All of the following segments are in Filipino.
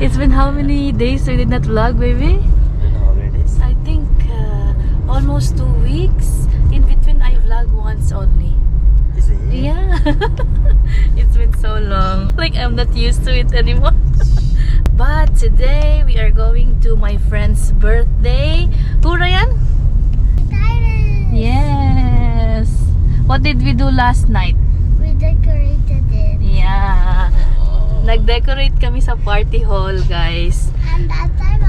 It's been how many days we did not vlog, baby? I don't know how many days. I think almost 2 weeks. In between, I vlog once only. Is it? Yeah. It's been so long. Like, I'm not used to it anymore. But today, we are going to my friend's birthday. Who, Ryan? Yes. What did we do last night? We decorated it. Yeah. Nag-decorate kami sa party hall, guys. And that time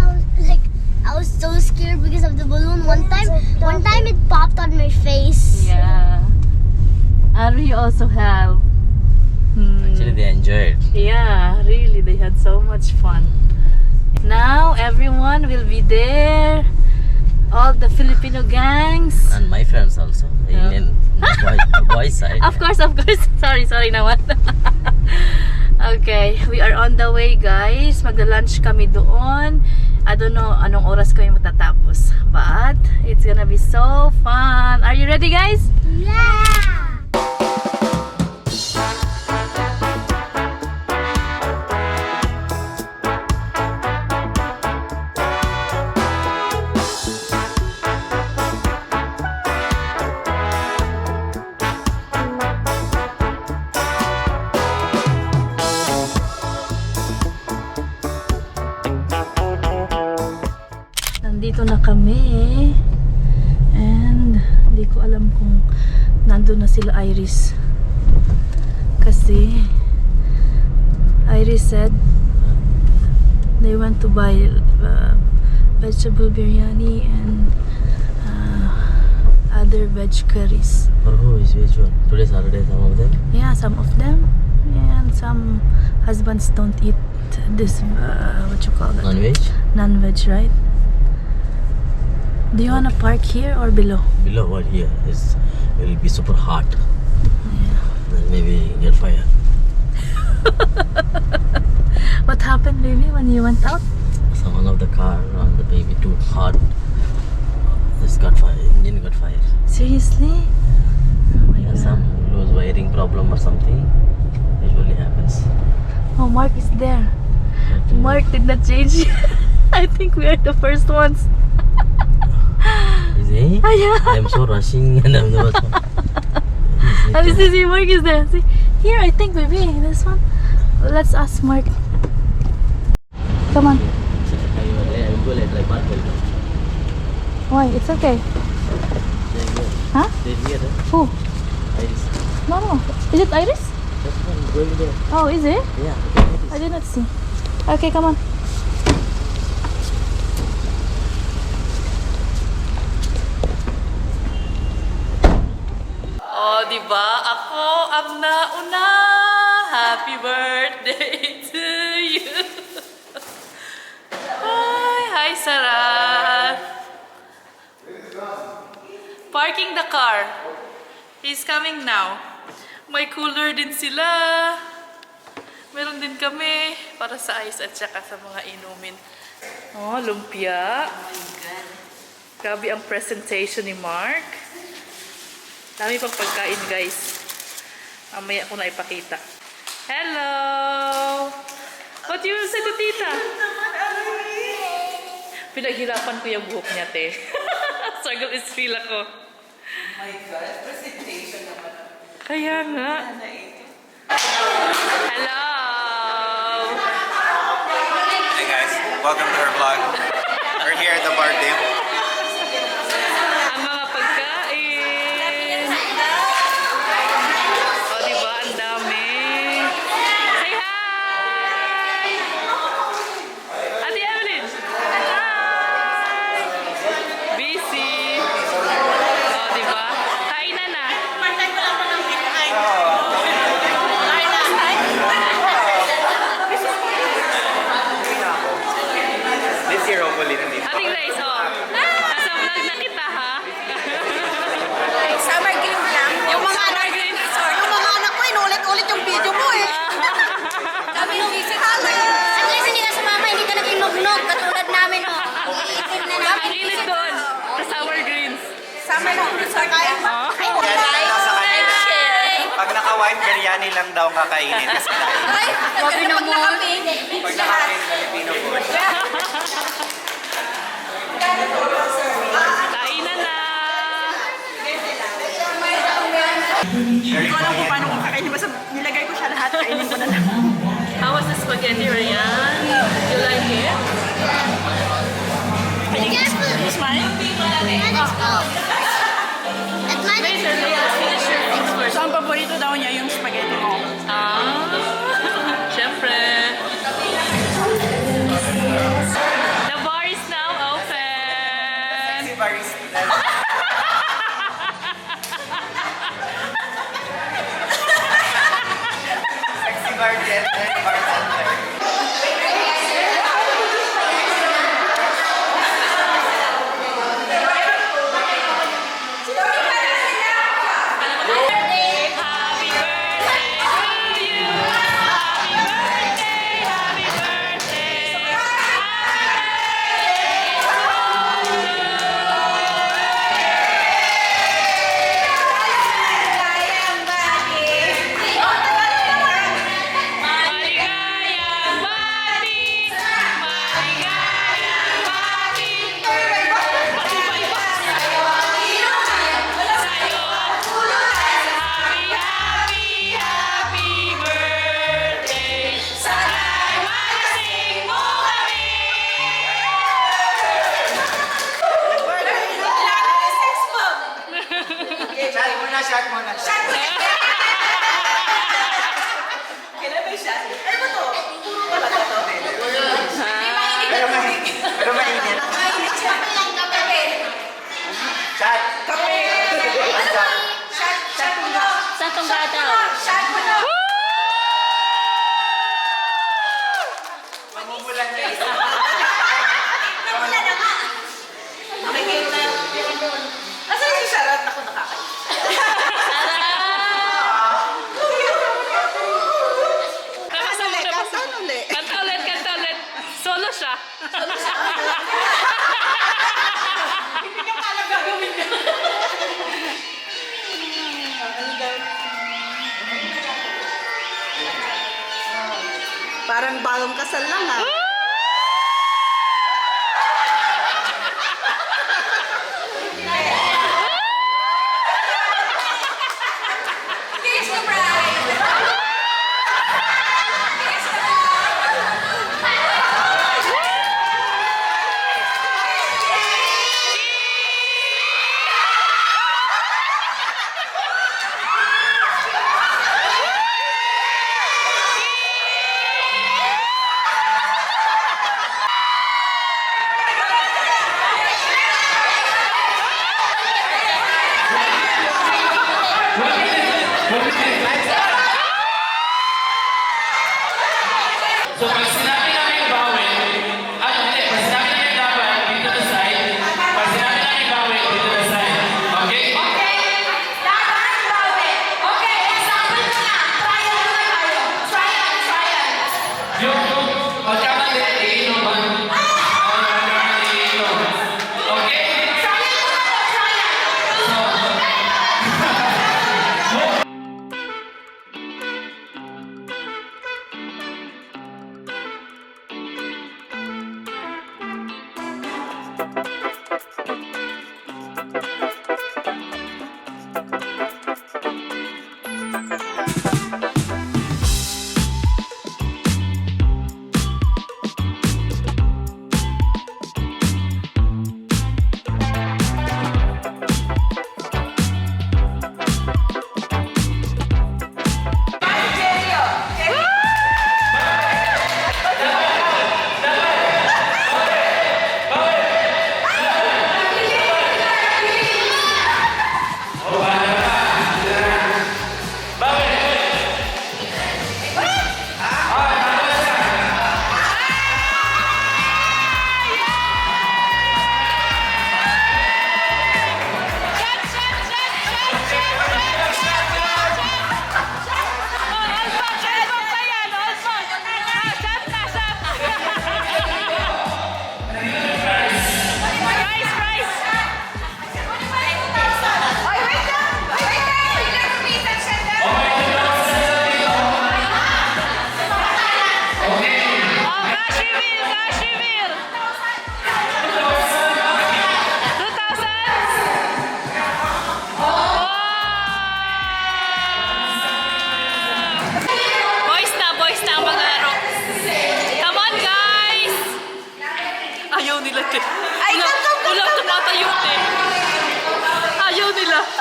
I was so scared because of the balloon. One time it popped on my face. Yeah. Ari also helped. Actually, they enjoyed. Yeah, really, they had so much fun. Now everyone will be there. All the Filipino gangs. And my friends also. In the boys side. Of course. Sorry naman. Okay, we are on the way, guys. Magla-lunch kami doon. I don't know anong oras kami matatapos. But it's gonna be so fun. Are you ready, guys? Yeah! Nandito na kami. And hindi ko alam kung nandun na sila Iris. Kasi Iris said they went to buy vegetable biryani and other veg curries. For who is which one? Today's holiday, some of them? Yeah, some of them. And some husbands don't eat this, what you call that? Non-veg? Non-veg, right? Do you wanna park here or below? Below what here is will be super hot. Yeah. Then maybe get fire. What happened, baby, when you went out? So one of the car on the baby too hot. It's got fire. Engine got fire. Seriously? Oh my Yeah, God. some loose wiring problem or something. Usually happens. Oh, Mark is there. Mark did not change. I think we are the first ones. Is he? Yeah. I'm so rushing and I'm the first one. Oh, see, Mark is there. See, here, I think, baby, this one. Let's ask Mark. Come on. I will go later. I park later. Why? It's okay. Huh? They're here. Who? Iris. No. Is it Iris? That's one going there. Oh, is it? Yeah. I did not see. Okay, come on. Oh, diba? Ako ang nauna. Happy birthday to you. Hi, Sarah. Parking the car. He's coming now. May cooler din sila. Meron din kami para sa ice at saka sa mga inumin. Oh, lumpia. Oh my God. Grabe ang presentation ni Mark. Dami pang pagkain, guys. Mamaya ko na ipakita. Hello! What you will say to tita? Pinaghirapan ko yung buhok niya, te. Struggle is real ako. Oh my God, presentation naman. Kaya nga. Hello! Hey guys, welcome to our vlog. We're here at the party. Ang mga pagkain. O, diba? Ang dami. Say hi! Ate Evelyn! Hi! Busy. O, diba? Kainan na. This year hopefully nandito. Ating Grace, o. biryani lang daw ang kakainin kasi tayo. Grabe naman. Pag nakakain ng Filipino food. Kainan na! Hindi ko alam kung paano kung kakainin. Basta nilagay ko siya lahat. Kainin ko na lang. How was the spaghetti, Ryan? You like it? Careful. Smile? Let's go. That's mine. Wait, let's finish your things first. So, ang paborito daw niya yung spaghetti mo. Ah, syempre. The bar is now open. Si barista. Sexy bartender. Happy birthday to you. Happy birthday, happy birthday. Maligayang bati. Maligayang bati. Sa'yo. Happy, happy birthday. Sana'y malasing mo kami. Shot muna, shot muna. Kailan ba yung shot? Ano ba to? Puro pala to. Pero mainit. Shot. Kape! Ano ba? Shot! Shot mo na! Satong bata. Shot mo na! Mamumulan na isa. Wala na nga! Okay, game na. Asan yung sharat? Ako nakakain. Saan ulit? Kanta ulit, kanta ulit. Solo siya. Hindi ka pala gagawin niya. Parang bagong kasal lang ha. Kiss the bride! So pag sinabi namin bawal, hindi, pag sinabi namin dapat dito na side, pag sinabi namin bawal dito na side. Okay? Yung pagkamali, iinuman. Pagkamali, iinuman. Okay?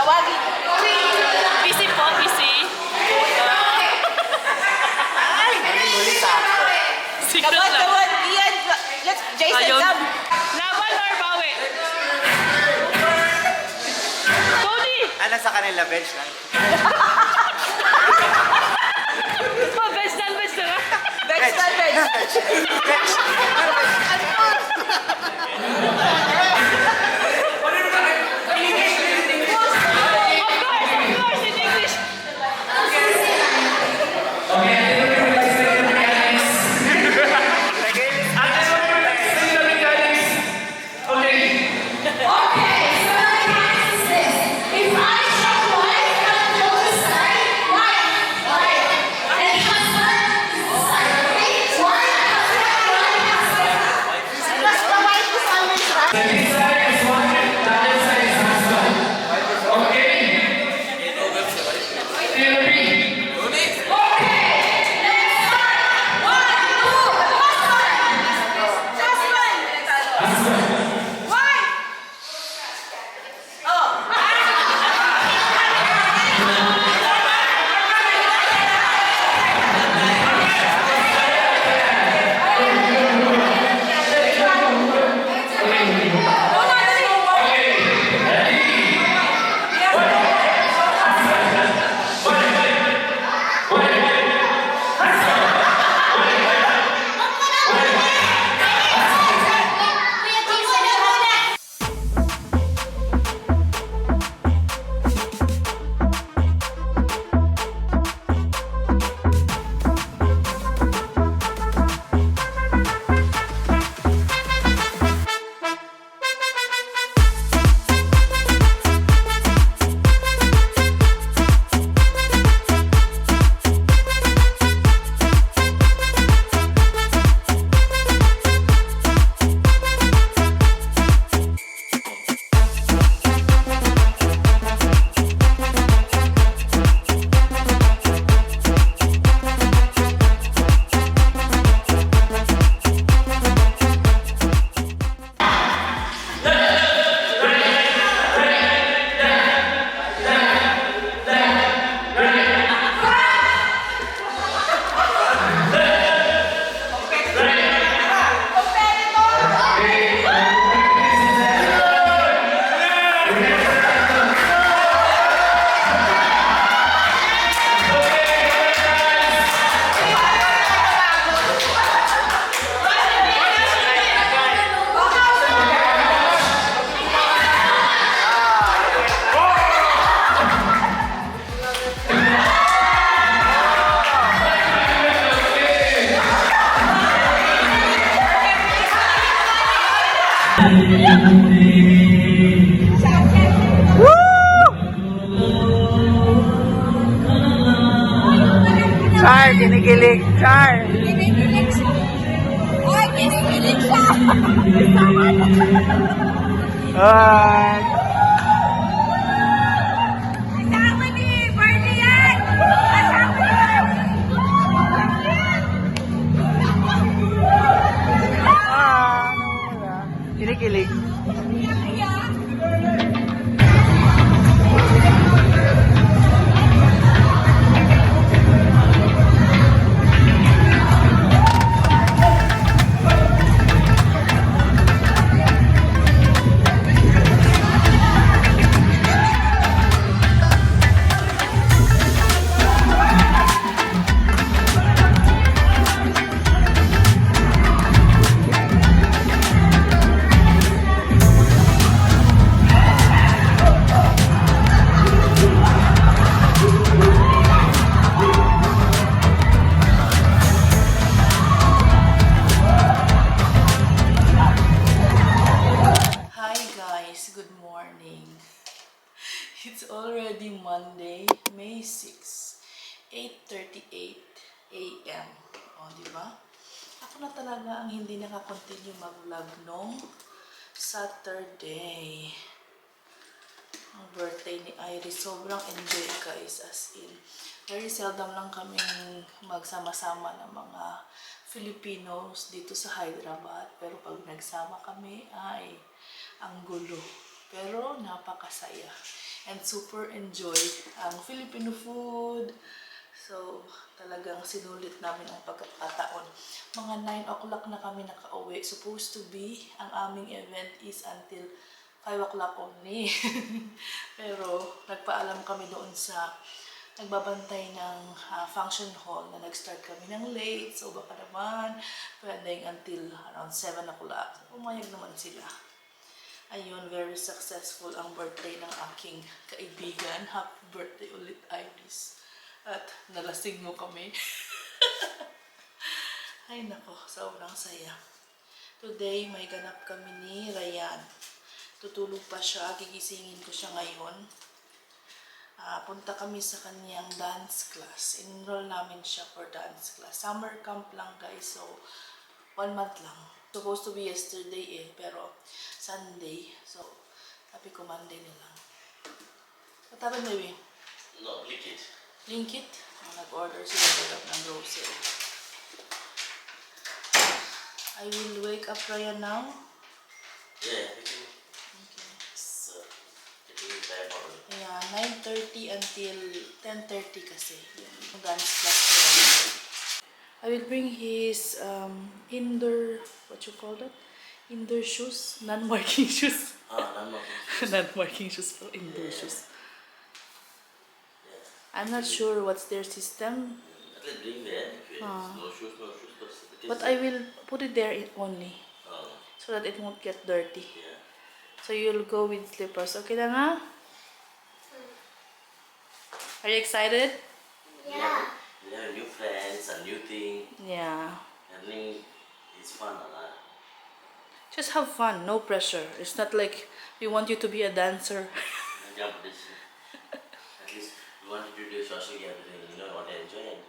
Tawagin. Busy po, busy. Huli sa ako. Secret Come on, lang. come on. Ian, let's, Jason, Ayun. come. Laban or bawi? Tony! Ano sa kanila, bench lang? Oh, bench na nga. Bench na, bench. Bench! Of course, in English. Char, kinikilig. Char. Ay. Kinikilig. Hi guys, good morning. It's already Monday, May 6, 8:38 a.m. O, di ba? Ako na talaga ang hindi nakakontinue mag-vlog nung Saturday. Ang birthday ni Iris. Sobrang enjoy guys, as in. Very seldom lang kaming magsama-sama ng mga Filipinos dito sa Hyderabad. Pero pag nagsama kami ay ang gulo. Pero napakasaya. And super enjoy ang Filipino food. So, talagang sinulit namin ang pagkakataon. Mga 9 o'clock na kami nakauwi. Supposed to be, ang aming event is until 5 o'clock only. Pero, nagpaalam kami doon sa nagbabantay ng function hall na nag-start kami ng late. So, baka naman, pwedeng until around 7 o'clock. Umayag naman sila. Ayun, very successful ang birthday ng aking kaibigan. Happy birthday ulit, Iris. At nalasing mo kami. Ay nako, sobrang saya. Today, may ganap kami ni Ryan. Tutulog pa siya, gigisingin ko siya ngayon. Punta kami sa kanyang dance class. Enroll namin siya for dance class. Summer camp lang guys, so 1 month lang. Supposed to be yesterday pero Sunday. So, sabi ko Monday na lang. What happened, baby? No, lick it. Blinkit? Nag-order sila ng grocery. I will wake up Ryan now. Yeah, we can. So, it will be about Yeah, 9:30 until 10:30 kasi. Yung dance class ko Ryan. I will bring his indoor, what you call that? Indoor shoes? Non-working shoes. I'm not Non-working shoes for indoor shoes. Yeah. I'm not sure what's their system, At least bring there. If no shoes, but I will put it there only Oh, so that it won't get dirty. yeah. So you'll go with slippers. Okay na nga? Are you excited? Yeah. We have new friends, a new thing. Yeah. Learning is fun, lah. Just have fun, no pressure. It's not like we want you to be a dancer. At least we wanted to do social gathering, what I enjoy.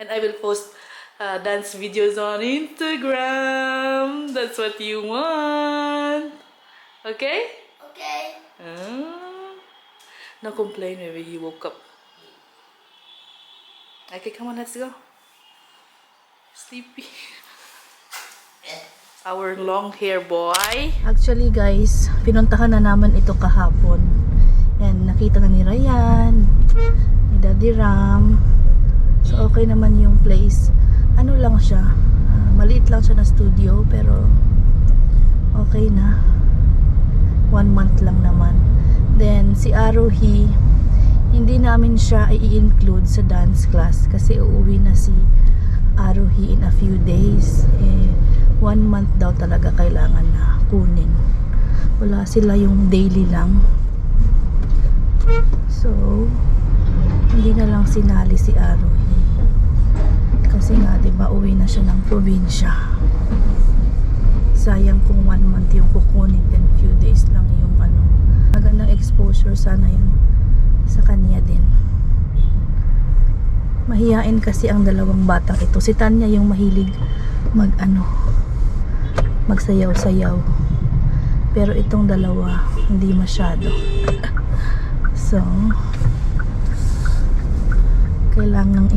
And I will post dance videos on Instagram. That's what you want. Okay? Okay. No complain maybe he woke up. Okay, come on, let's go. Sleepy. Our long hair boy. Actually guys, pinuntahan na naman ito kahapon. And nakita na ni Ryan, ni Daddy Ram. So okay naman yung place. Ano lang siya, maliit lang siya na studio pero okay na. 1 month lang naman. Then si Aruhi, hindi namin siya i-include sa dance class kasi uuwi na si Aruhi in a few days. 1 month daw talaga kailangan na kunin. Wala sila yung daily lang. So, hindi na lang sinali si Aruhi. Kasi nga, diba, uwi na siya ng probinsya. Sayang kung 1 month yung kukunin, then few days lang yung magandang exposure sana yung sa kanya din. Mahiyain kasi ang dalawang batang ito. Si Tanya yung mahilig magsayaw-sayaw. Pero itong dalawa, hindi masyado. So, kailangang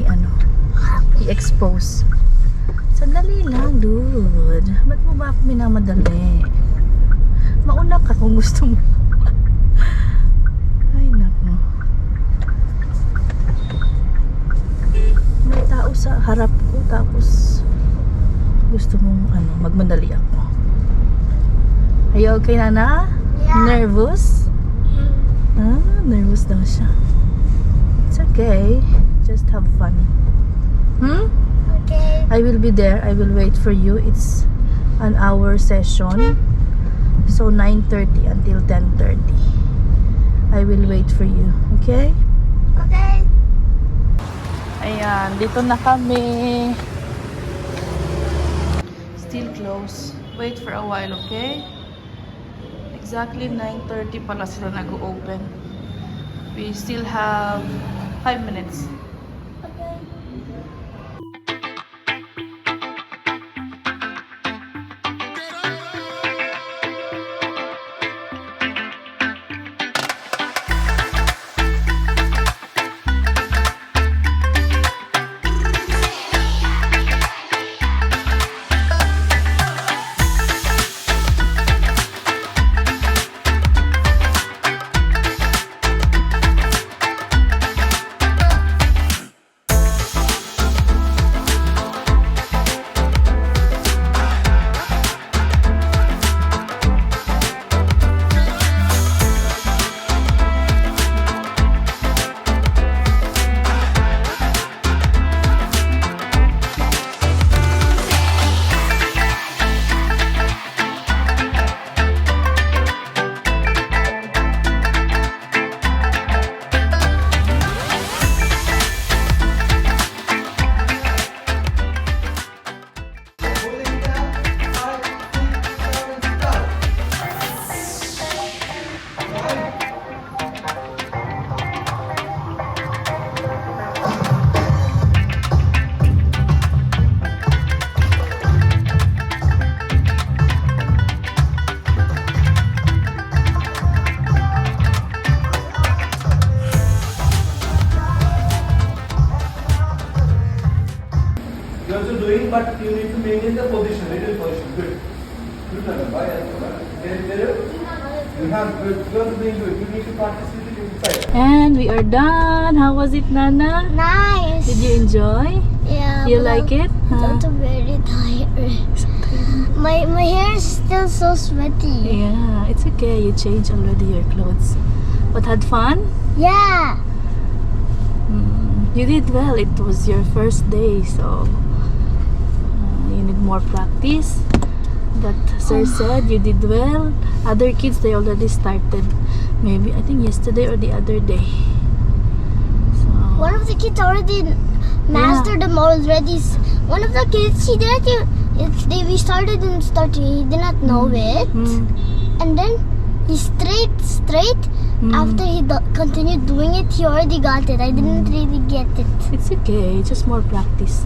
i-expose. Sandali lang, dude. Ba't mo ba ako minamadali? Mauna ka kung gusto mo. Ay, naku. May tao sa harap ko, tapos gusto mong magmadali ako. Are you okay, Nana? Yeah. Nervous? Nervous daw siya. It's okay. Just have fun. Okay. I will be there. I will wait for you. It's an hour session. So 9:30 until 10:30. I will wait for you. Okay? Okay. Ayan, dito na kami. Still close. Wait for a while, okay? Exactly 9:30 pala sila nag-open. We still have 5 minutes. also doing, but you need to maintain the position, little position. Good. Good, Nagaba. You have good. You are doing good. You need to participate inside. And we are done. How was it, Nana? Nice. Did you enjoy? Yeah. You but like it? I'm Huh? also very tired. My hair is still so sweaty. Yeah, it's okay. You changed already your clothes. But had fun? Yeah. You did well. It was your first day, so you need more practice. But sir said you did well. Other kids, they already started. Maybe, I think yesterday or the other day. So, One of the kids already mastered them already. One of the kids, he didn't even, we started and started, he did not know it. And then he straight, after he continued doing it, he already got it. I didn't really get it. it's okay. Just more practice.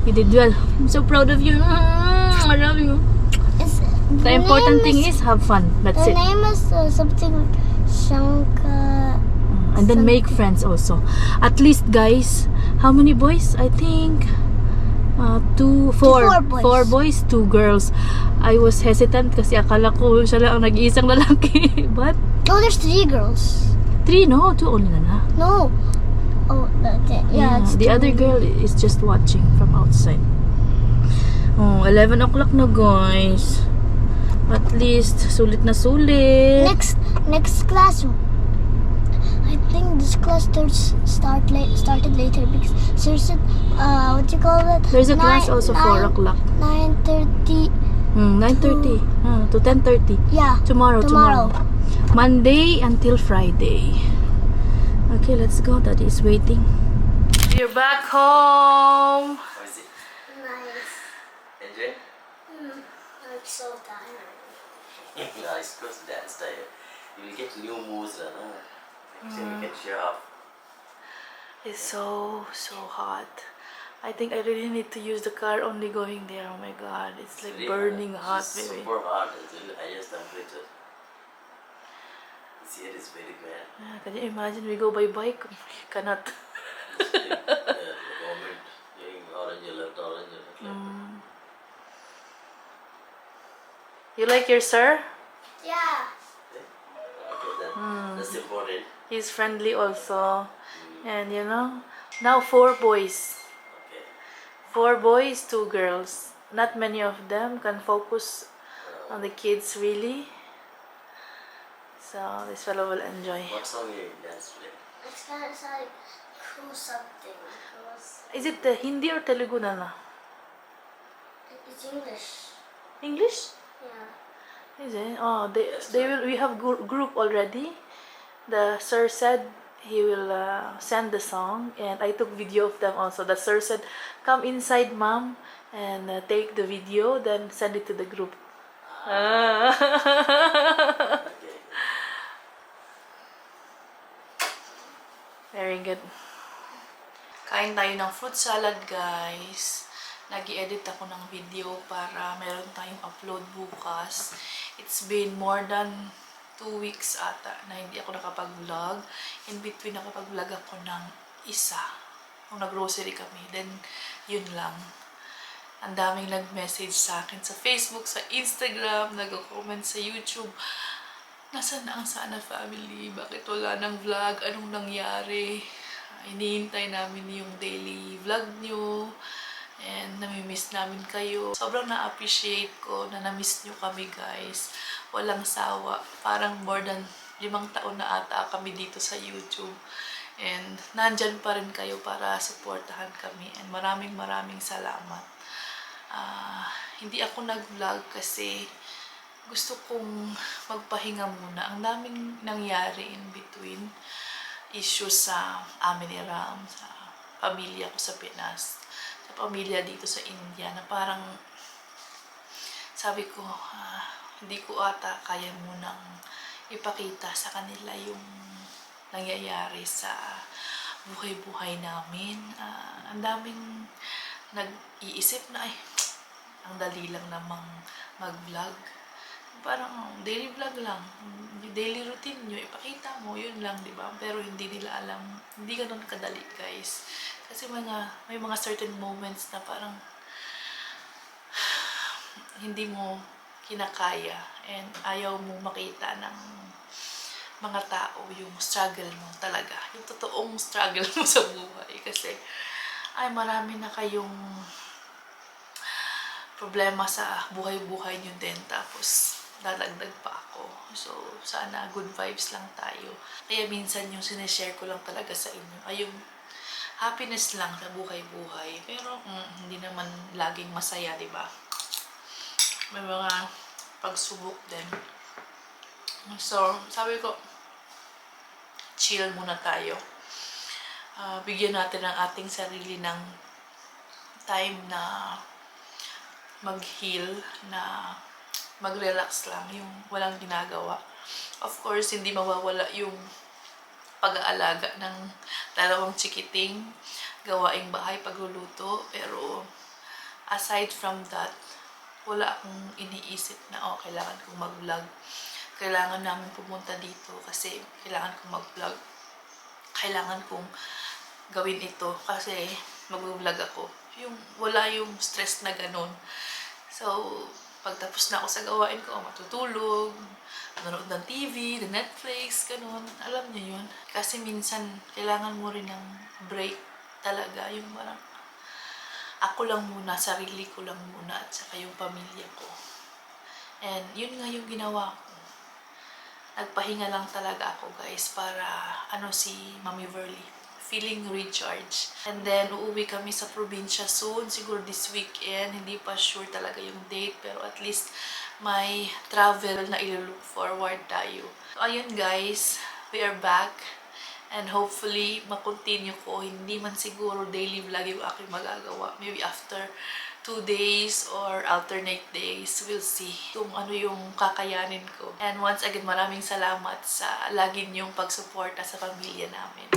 You did well. I'm so proud of you. I love you. The important thing is have fun. That's The it. name is something like Shanka. And then make friends also. At least, guys, how many boys? I think four boys. 4 boys, 2 girls. I was hesitant kasi akala ko siya lang ang nag-iisang lalaki. But No, there's 3 girls. 3, no? 2 only na. No. Oh, yeah. It's The other 2. girl is just watching from outside. Oh, 11 o'clock na, guys. At least, sulit na sulit. Next class. I think this class started later because sir said, what you call it? There's a class also 4 o'clock. 9:30. 9:30 to 10:30. Yeah. Tomorrow. Monday until Friday. Okay, let's go. Daddy is waiting. We're back home. How is it? Nice. Enjoy? I'm so tired. Nice, because dance tired. You will get new moves, no? So you can show off. It's so hot. I think I really need to use the car only going there. Oh my god, it's like Really burning hot, It's baby. super hot. It's really highest temperature. This year is very bad. Yeah, can you imagine we go by bike? Cannot. The government giving orange alert, You like your sir? Yeah. Okay, that's important. He's friendly also. And you know, now 4 boys. Okay. 4 boys, 2 girls. Not many of them can focus on the kids really. So this fellow will enjoy. What song you dance today? It's kind of like cool something. Is it Hindi or Telugu, Nana? It's English. English? Yeah. Is it? Oh, they will. We have group already. The sir said he will send the song, and I took video of them also. The sir said, "Come inside, mom, and take the video, then send it to the group." Okay. Very good. Kain tayo ng fruit salad, guys. Nag-i-edit ako ng video para meron tayong upload bukas. It's been more than 2 weeks ata na hindi ako nakapag-vlog. In between, nakapag-vlog ako ng isa. Kung nag-grocery kami. Then, yun lang. Ang daming nag-message sa akin sa Facebook, sa Instagram, nag-comment sa YouTube. Nasaan na ang Sana family? Bakit wala ng vlog? Anong nangyari? Hinihintay namin yung daily vlog nyo. And namimiss namin kayo. Sobrang na-appreciate ko na na-miss nyo kami, guys. Walang sawa. Parang more than 5 taon na ata kami dito sa YouTube. And nandyan pa rin kayo para supportahan kami. And maraming salamat. Hindi ako nag-vlog kasi gusto kong magpahinga muna. Ang daming nangyari in between. Issues sa amin ni Ram, sa pamilya ko sa Pinas, sa pamilya dito sa India, na parang sabi ko, hindi ko ata kaya munang ipakita sa kanila yung nangyayari sa buhay-buhay namin. Ang daming nag-iisip na, ang dali lang namang mag-vlog. Parang daily vlog lang, daily routine nyo, ipakita mo, yun lang, di ba? Pero hindi nila alam, hindi ganun kadali, guys. Kasi may mga certain moments na parang hindi mo kinakaya and ayaw mo makita ng mga tao yung struggle mo talaga. Yung totoong struggle mo sa buhay. Kasi ay marami na kayong problema sa buhay-buhay nyo din. Tapos dadagdag pa ako. So sana good vibes lang tayo. Kaya minsan yung sinishare ko lang talaga sa inyo ay yung happiness lang sa buhay-buhay. Pero hindi naman laging masaya, di ba? May mga pagsubok din. So, sabi ko, chill muna tayo. Bigyan natin ang ating sarili ng time na mag-heal, na mag-relax lang, yung walang ginagawa. Of course, hindi mawawala yung pag-aalaga ng 2 chikiting, gawaing bahay, pagluluto. Pero, aside from that, wala akong iniisip na, kailangan kong mag-vlog. Kailangan namin pumunta dito kasi kailangan kong mag-vlog. Kailangan kong gawin ito kasi mag-vlog ako. Wala yung stress na ganun. So, pagtapos na ako sa gawain ko, matutulog, manonood ng TV, ng Netflix, ganun. Alam niyo yun. Kasi minsan, kailangan mo rin ng break talaga. Yung parang, ako lang muna, sarili ko lang muna, at saka yung pamilya ko. And yun nga yung ginawa ko. Nagpahinga lang talaga ako, guys, para si Mami Verly, feeling recharge. And then uuwi kami sa probinsya soon, siguro this weekend. Hindi pa sure talaga yung date, pero at least may travel na ilo-look forward tayo. So, ayun guys, we are back. And hopefully, makontinue ko. Hindi man siguro daily vlog yung aking magagawa. Maybe after 2 days or alternate days. We'll see kung ano yung kakayanin ko. And once again, maraming salamat sa lagi niyong pagsuporta sa pamilya namin.